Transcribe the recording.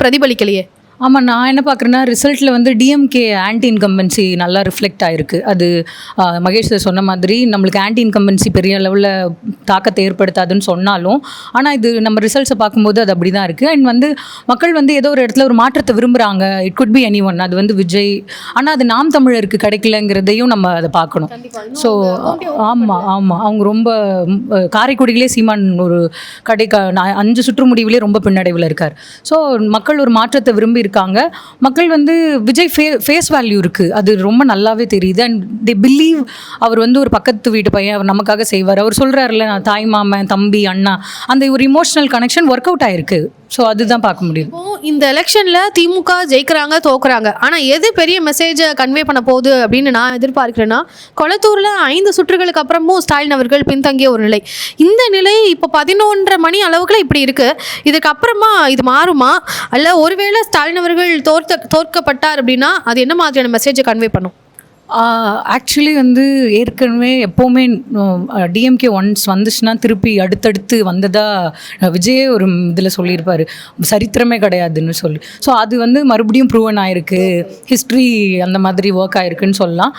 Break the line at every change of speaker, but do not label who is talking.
பிரதிபலிக்கலையே.
ஆமாம், நான் என்ன பார்க்குறேன்னா ரிசல்ட்டில் வந்து டிஎம்கே ஆன்டி இன்கம்பன்சி நல்லா ரிஃப்ளெக்ட் ஆகிருக்கு. அது மகேஷ் சார் சொன்ன மாதிரி நம்மளுக்கு ஆன்டி இன்கம்பன்சி பெரிய லெவலில் தாக்கத்தை ஏற்படுத்தாதுன்னு சொன்னாலும், ஆனால் இது நம்ம ரிசல்ட்ஸை பார்க்கும்போது அது அப்படி தான் இருக்குது. அண்ட் வந்து மக்கள் வந்து ஏதோ ஒரு இடத்துல ஒரு மாற்றத்தை விரும்புகிறாங்க. It could be any one, அது வந்து விஜய், ஆனால் அது நாம் தமிழருக்கு கிடைக்கலங்கிறதையும் நம்ம அதை பார்க்கணும். ஸோ ஆமாம் ஆமாம், அவங்க ரொம்ப காரைக்குடியிலே சீமான் ஒரு 5 சுற்று முடிவிலே ரொம்ப பின்னடைவில் இருக்கார். ஸோ மக்கள் ஒரு மாற்றத்தை விரும்பி இருக்காங்க. மக்கள் வந்து விஜய் ஃபேஸ் வேல்யூ இருக்குது, அது ரொம்ப நல்லாவே தெரியுது. அண்ட் தே பிலீவ் அவர் வந்து ஒரு பக்கத்து வீட்டு பையன், அவர் நமக்காக செய்வார். அவர் சொல்கிறாருல, நான் தாய் மாமன் தம்பி அண்ணா, அந்த ஒரு இமோஷனல் கனெக்ஷன் ஒர்க் அவுட் ஆயிருக்கு. ஸோ அதுதான் பார்க்க முடியும்.
இப்போ இந்த எலெக்ஷனில் திமுக ஜெயிக்கிறாங்க தோக்குறாங்க, ஆனால் எது பெரிய மெசேஜை கன்வே பண்ண போகுது அப்படின்னு நான் எதிர்பார்க்குறேன்னா, கொளத்தூரில் 5 சுற்றுகளுக்கு அப்புறமும் ஸ்டாலின் அவர்கள் பின்தங்கிய ஒரு நிலை. இந்த நிலை இப்போ 11:30 மணி அளவுக்குள்ள இப்படி இருக்குது. இதுக்கப்புறமா இது மாறுமா, அல்ல ஒருவேளை ஸ்டாலின் அவர்கள் தோற்கப்பட்டார் அப்படின்னா அது என்ன மாதிரியான மெசேஜை கன்வே பண்ணும்?
ஆக்சுவலி வந்து ஏற்கனவே எப்போவுமே டிஎம்கே ஒன்ஸ் வந்துச்சுன்னா திருப்பி அடுத்தடுத்து வந்ததாக விஜயே ஒரு இதில் சொல்லியிருப்பார், சரித்திரமே கிடையாதுன்னு சொல்லி. ஸோ அது வந்து மறுபடியும் ப்ரூவன் ஆகிருக்கு, ஹிஸ்ட்ரி அந்த மாதிரி ஒர்க் ஆகிருக்குன்னு சொல்லலாம்.